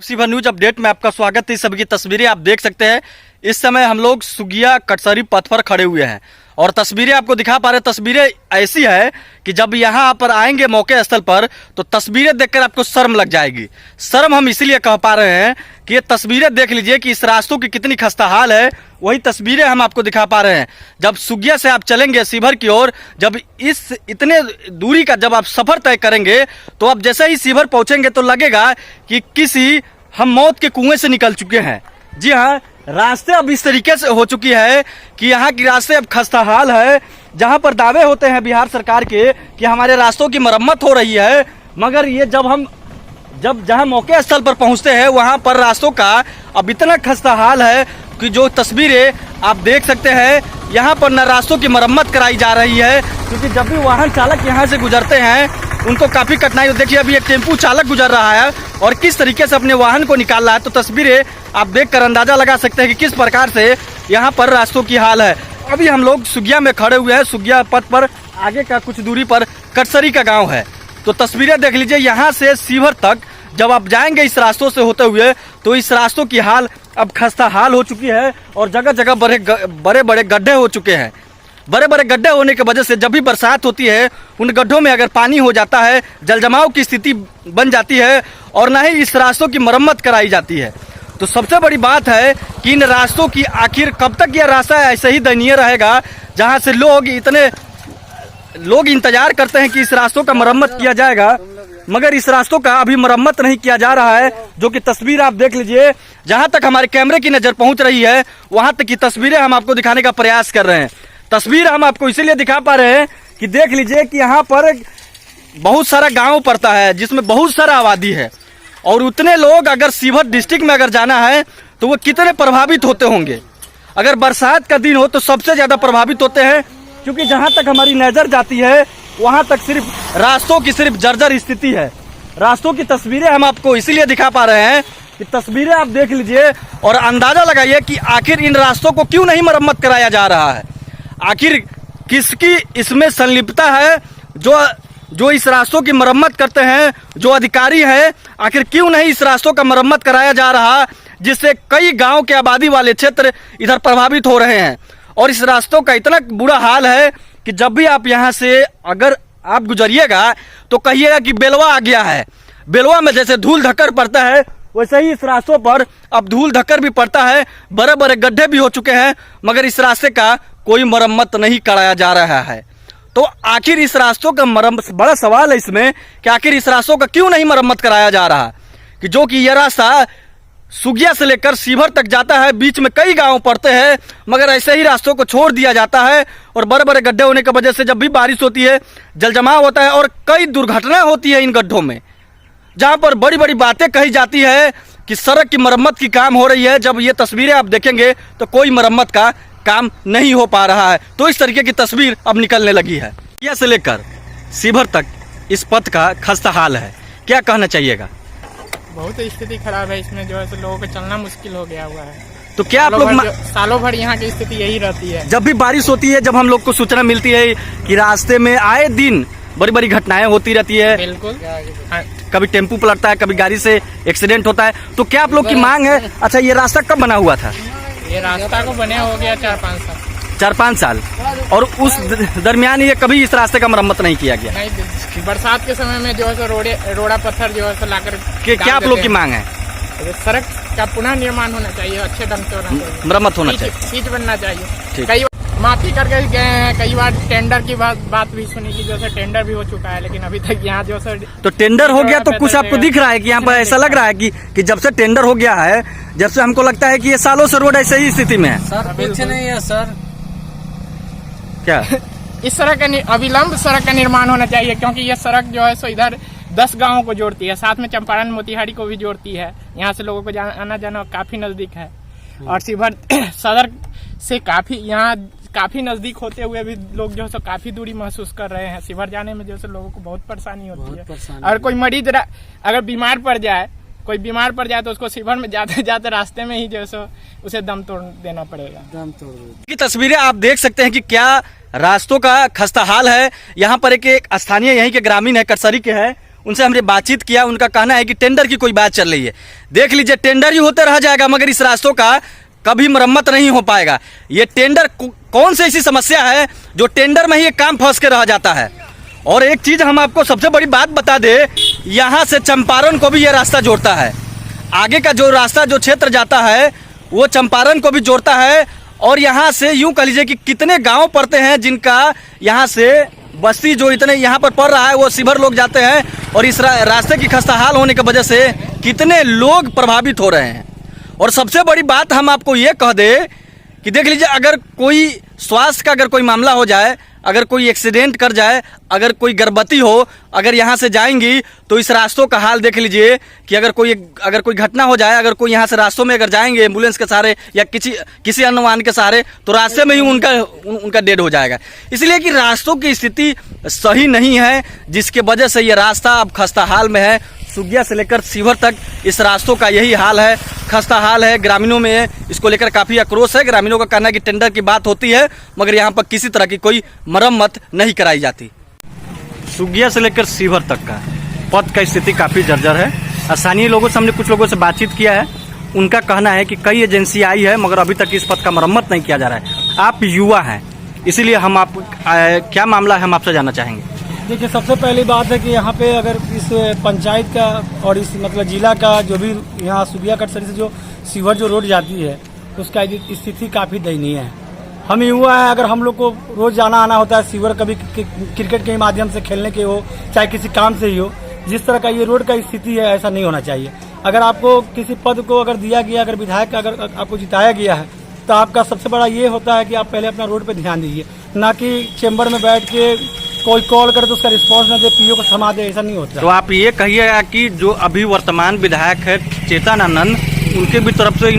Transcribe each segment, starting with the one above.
शिवर news update में आपका स्वागत है। सभी की तस्वीरें आप देख सकते हैं। इस समय हम लोग सुगिया कटसरी पथ पर खड़े हुए हैं और तस्वीरें आपको दिखा पा रहे हैं। तस्वीरें ऐसी है कि जब यहाँ पर आएंगे मौके स्थल पर तो तस्वीरें देखकर आपको शर्म लग जाएगी। शर्म हम इसीलिए कह पा रहे हैं कि ये तस्वीरें देख लीजिए कि इस रास्तों की कितनी खस्ता हाल है। वही तस्वीरें हम आपको दिखा पा रहे हैं। जब सुगिया से आप चलेंगे शिवर की ओर, जब इस इतने दूरी का जब आप सफर तय करेंगे तो आप जैसे ही शिवर पहुंचेंगे तो लगेगा कि किसी हम मौत के कुएं से निकल चुके हैं। जी हाँ, रास्ते अब इस तरीके से हो चुकी है कि यहाँ की रास्ते अब खस्ता हाल है। जहाँ पर दावे होते हैं बिहार सरकार के कि हमारे रास्तों की मरम्मत हो रही है, मगर ये जब जहाँ मौके स्थल पर पहुँचते हैं वहाँ पर रास्तों का अब इतना खस्ता हाल है कि जो तस्वीरें आप देख सकते हैं, यहाँ पर न रास्तों की मरम्मत कराई जा रही है, क्योंकि जब भी वाहन चालक यहाँ से गुजरते हैं उनको काफ़ी कठिनाई। देखिए अभी एक टेम्पू चालक गुजर रहा है और किस तरीके से अपने वाहन को निकाल रहा है। तो तस्वीरें आप देखकर अंदाजा लगा सकते हैं कि किस प्रकार से यहाँ पर रास्तों की हाल है। अभी हम लोग सुगिया में खड़े हुए हैं। सुगिया पथ पर आगे का कुछ दूरी पर कटसरी का गाँव है। तो तस्वीरें देख लीजिए, यहाँ से शिवर तक जब आप जाएंगे इस रास्तों से होते हुए तो इस रास्तों की हाल अब खस्ता हाल हो चुकी है और जगह जगह बड़े बड़े गड्ढे हो चुके हैं। बड़े बड़े गड्ढे होने की वजह से जब भी बरसात होती है उन गड्ढों में अगर पानी हो जाता है, जल जमाव की स्थिति बन जाती है और ना ही इस रास्तों की मरम्मत कराई जाती है। तो सबसे बड़ी बात है कि इन रास्तों की आखिर कब तक यह रास्ता ऐसे ही दयनीय रहेगा, जहां से लोग इंतजार करते हैं कि इस रास्तों का मरम्मत किया जाएगा, मगर इस रास्तों का अभी मरम्मत नहीं किया जा रहा है। जो कि तस्वीर आप देख लीजिए, जहां तक हमारे कैमरे की नजर पहुंच रही है वहां तक की तस्वीरें हम आपको दिखाने का प्रयास कर रहे हैं। तस्वीर हम आपको इसीलिए दिखा पा रहे हैं कि देख लीजिए कि यहाँ पर बहुत सारा गांव पड़ता है जिसमें बहुत सारा आबादी है और उतने लोग अगर शिवर डिस्ट्रिक्ट में अगर जाना है तो वो कितने प्रभावित होते होंगे। अगर बरसात का दिन हो तो सबसे ज्यादा प्रभावित होते हैं, क्योंकि जहां तक हमारी नजर जाती है वहां तक सिर्फ रास्तों की सिर्फ जर्जर स्थिति है। रास्तों की तस्वीरें हम आपको इसीलिए दिखा पा रहे हैं कि तस्वीरें आप देख लीजिए और अंदाजा लगाइए कि आखिर इन रास्तों को क्यों नहीं मरम्मत कराया जा रहा है। आखिर किसकी इसमें संलिप्तता है जो इस रास्तों की मरम्मत करते हैं, जो अधिकारी हैं, आखिर क्यों नहीं इस रास्तों का मरम्मत कराया जा रहा, जिससे कई गांव के आबादी वाले क्षेत्र इधर प्रभावित हो रहे हैं। और इस रास्तों का इतना बुरा हाल है कि जब भी आप यहाँ से अगर आप गुजरिएगा तो कहिएगा कि बेलवा आ गया है। बेलवा में जैसे धूल धक्कर पड़ता है वैसे ही इस रास्तों पर अब धूल धक्कर भी पड़ता है, बड़े बड़े गड्ढे भी हो चुके हैं, मगर इस रास्ते का कोई मरम्मत नहीं कराया जा रहा है। तो आखिर इस रास्तों का बड़ा सवाल है इसमें कि आखिर इस रास्तों का क्यों नहीं मरम्मत कराया जा रहा, कि जो कि यह रास्ता सुगिया से लेकर शिवर तक जाता है। बीच में कई गांव पड़ते हैं, मगर ऐसे ही रास्तों को छोड़ दिया जाता है और बड़े बड़े गड्ढे होने की वजह से जब भी बारिश होती है जल जमाव होता है और कई दुर्घटना होती है इन गड्ढों में, जहां पर बड़ी बड़ी बातें कही जाती है कि सड़क की मरम्मत की काम हो रही है। जब ये तस्वीरें आप देखेंगे तो कोई मरम्मत का काम नहीं हो पा रहा है। तो इस तरीके की तस्वीर अब निकलने लगी है। सुगिया से लेकर शिवर तक इस पथ का खस्ता हाल है, क्या कहना चाहिएगा? बहुत स्थिति खराब है इसमें, जो है तो लोगों को चलना मुश्किल हो गया हुआ है। तो क्या आप लोग सालों भर यहाँ की स्थिति यही रहती है। जब भी बारिश होती है, जब हम लोग को सूचना मिलती है कि रास्ते में आए दिन बड़ी बड़ी घटनाएं होती रहती है, बिल्कुल, कभी टेम्पू पलटता है, कभी गाड़ी से एक्सीडेंट होता है, तो क्या आप लोग की मांग है? अच्छा, ये रास्ता कब बना हुआ था? ये रास्ता को बने हो गया 4-5 साल और उस दरमियान ये कभी इस रास्ते का मरम्मत नहीं किया गया। नहीं, बरसात के समय में जो है तो रोड़ा पत्थर जो है तो लाकर क्या आप लोग की मांग है? सड़क का पुनः निर्माण होना चाहिए, अच्छे ढंग से होना चाहिए, मरम्मत होना चाहिए, सीट बनना चाहिए। कई माफी करके गए हैं, कई बार टेंडर की बात भी सुनी कि जैसे टेंडर भी हो चुका है, लेकिन अभी तक यहाँ जो है तो टेंडर हो गया। तो कुछ आपको दिख रहा है कि यहाँ पर ऐसा लग रहा है कि जब से टेंडर हो गया है, जब से हमको लगता है कि ये सालों से रोड ऐसे ही स्थिति में है। सर कुछ नहीं है सर, क्या इस सड़क का अविलंब सड़क का निर्माण होना चाहिए, क्योंकि ये सड़क जो है सो इधर 10 गांवों को जोड़ती है, साथ में चंपारण मोतिहारी को भी जोड़ती है। यहाँ से लोगों को आना जाना काफी नजदीक है और शिवर सदर से काफी नजदीक होते हुए भी लोग जो है काफी दूरी महसूस कर रहे हैं। शिवर जाने में जो है लोगों को बहुत परेशानी होती है। और कोई मरीज अगर बीमार पड़ जाए तो उसको शिवर में जाते जाते रास्ते में ही जो है उसे दम तोड़ देना पड़ेगा। की तस्वीरें आप देख सकते हैं कि क्या रास्तों का खस्ता हाल है। यहाँ पर एक स्थानीय यहीं के ग्रामीण है, कटसरी के है, उनसे हमने बातचीत किया। उनका कहना है कि टेंडर की कोई बात चल रही है। देख लीजिए, टेंडर ही होते रह जाएगा मगर इस रास्तों का कभी मरम्मत नहीं हो पाएगा। ये टेंडर कौन सी ऐसी समस्या है जो टेंडर में ही ये काम फंस के रह जाता है। और एक चीज़ हम आपको सबसे बड़ी बात बता दें, यहाँ से चंपारण को भी ये रास्ता जोड़ता है। आगे का जो रास्ता जो क्षेत्र जाता है वो चंपारण को भी जोड़ता है। और यहाँ से यूँ कह लीजिए कि कितने गांव पड़ते हैं जिनका यहाँ से बस्ती जो इतने यहाँ पर पड़ रहा है वो शिवर लोग जाते हैं। और इस रास्ते की खस्ताहाल होने की वजह से कितने लोग प्रभावित हो रहे हैं। और सबसे बड़ी बात हम आपको ये कह दें कि देख लीजिए, अगर कोई स्वास्थ्य का अगर कोई मामला हो जाए, अगर कोई एक्सीडेंट कर जाए, अगर कोई गर्भवती हो, अगर यहाँ से जाएंगी तो इस रास्तों का हाल देख लीजिए कि अगर कोई घटना हो जाए, अगर कोई यहाँ से रास्तों में अगर जाएंगे एम्बुलेंस के सहारे या किसी अन्य वाहन के सहारे, तो रास्ते में ही उनका डेड हो जाएगा। इसलिए कि रास्तों की स्थिति सही नहीं है, जिसके वजह से ये रास्ता अब खस्ता हाल में है। सुगिया से लेकर शिवर तक इस रास्तों का यही हाल है, खस्ता हाल है। ग्रामीणों में इसको लेकर काफ़ी आक्रोश है। ग्रामीणों का कहना है कि टेंडर की बात होती है मगर यहाँ पर किसी तरह की कोई मरम्मत नहीं कराई जाती। सुगिया से लेकर शिवर तक का पथ का स्थिति काफ़ी जर्जर है। स्थानीय लोगों से हमने कुछ लोगों से बातचीत किया है। उनका कहना है कि कई एजेंसी आई है मगर अभी तक इस पथ का मरम्मत नहीं किया जा रहा है। आप युवा हैं, इसीलिए हम क्या मामला है हम आपसे जानना चाहेंगे। देखिए, सबसे पहली बात है कि यहाँ पे अगर इस पंचायत का और इस मतलब जिला का जो भी यहाँ सुगिया कटसरी से जो शिवर जो रोड जाती है उसका स्थिति काफ़ी दयनीय है। हम युवा हैं, अगर हम लोग को रोज जाना आना होता है शिवर, कभी क्रिकेट के माध्यम से खेलने के हो चाहे किसी काम से ही हो, जिस तरह का ये रोड का स्थिति है ऐसा नहीं होना चाहिए। अगर आपको किसी पद को अगर दिया गया, अगर विधायक अगर आपको जिताया गया है तो आपका सबसे बड़ा ये होता है कि आप पहले अपना रोड पे ध्यान दीजिए, ना कि चेंबर में बैठ के कोई कॉल करे तो उसका रिस्पांस न दे, पीओ को थमा दे, ऐसा नहीं होता। तो आप ये कहिएगा कि जो अभी वर्तमान विधायक है चेतन आनंद, उनके भी तरफ से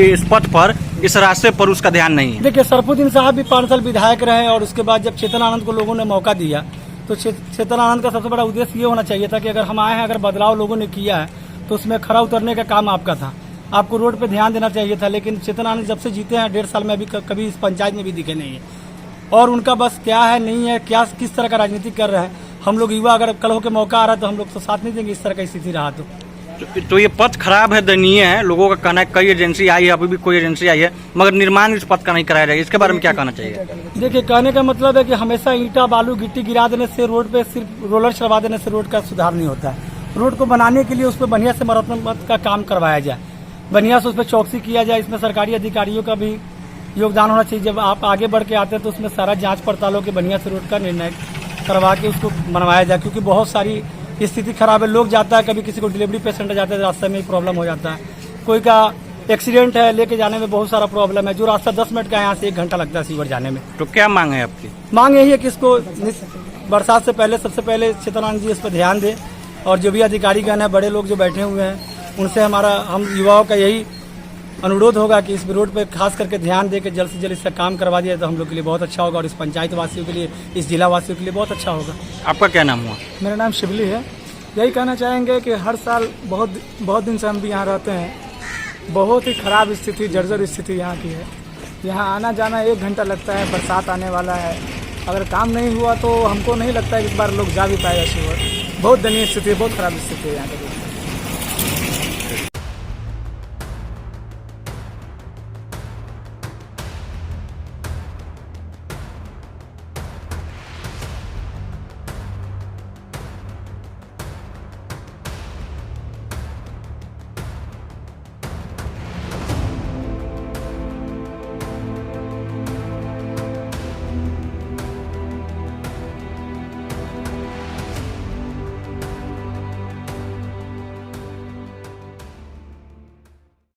इस पथ पर इस रास्ते पर उसका ध्यान नहीं है। देखिए, सरफुद्दीन साहब भी 5 साल विधायक रहे और उसके बाद जब चेतन आनंद को लोगों ने मौका दिया तो चेतन आनंद का सबसे बड़ा उद्देश्य ये होना चाहिए था कि अगर हम आए हैं, अगर बदलाव लोगों ने किया है तो उसमें खरा उतरने का काम आपका था, आपको रोड पे ध्यान देना चाहिए था। लेकिन चेतन आनंद जब से जीते हैं 1.5 साल में अभी कभी इस पंचायत में भी दिखे नहीं है। और उनका बस क्या है नहीं है, क्या किस तरह का राजनीति कर रहे हैं। हम लोग युवा अगर कल होकर मौका आ रहा है तो हम लोग तो साथ नहीं देंगे इस तरह की स्थिति रहा तो ये पथ खराब है, दयनीय है। लोगों का कहना है कई एजेंसी आई है, अभी भी कोई एजेंसी आई है मगर निर्माण इस पथ का नहीं कराया जाएगा। इसके बारे में क्या कहना चाहिए? देखिए, कहने का मतलब है कि हमेशा ईंटा बालू गिट्टी गिरा देने से, रोड पे सिर्फ रोलर चलवा देने से रोड का सुधार नहीं होता है। रोड को बनाने के लिए उस पर बढ़िया से मरम्मत का काम करवाया जाए, बढ़िया से उस पर चौकसी किया जाए। इसमें सरकारी अधिकारियों का भी योगदान होना चाहिए। जब आप आगे बढ़ के आते हैं तो उसमें सारा जांच पड़ताल हो के बढ़िया से रोड का निर्णय करवा के उसको बनवाया जाए, क्योंकि बहुत सारी स्थिति खराब है। लोग जाता है, कभी किसी को डिलीवरी पेशेंट जाता है, रास्ते में ही प्रॉब्लम हो जाता है। कोई का एक्सीडेंट है, लेके जाने में बहुत सारा प्रॉब्लम है। जो रास्ता 10 मिनट का है यहाँ से 1 घंटा लगता है शिवर जाने में। तो क्या मांग है आपकी? मांग यही है कि इसको बरसात से पहले सबसे पहले चेतन आनंद जी इस पर ध्यान दें और जो भी अधिकारीगण है, बड़े लोग जो बैठे हुए हैं, उनसे हम युवाओं का यही अनुरोध होगा कि इस रोड पे खास करके ध्यान दे के जल्द से जल्द इसका काम करवा दिया तो हम लोग के लिए बहुत अच्छा होगा और इस पंचायत वासियों के लिए, इस जिला वासियों के लिए बहुत अच्छा होगा। आपका क्या नाम हुआ? मेरा नाम शिवली है। यही कहना चाहेंगे कि हर साल बहुत दिन से हम भी यहाँ रहते हैं। बहुत ही खराब स्थिति, जर्जर स्थिति यहाँ की है। यहाँ आना जाना 1 घंटा लगता है। बरसात आने वाला है, अगर काम नहीं हुआ तो हमको नहीं लगता है कि इस बार लोग जा भी पाएगा शिवर। बहुत दयनीय स्थिति है, बहुत खराब स्थिति है यहाँ की।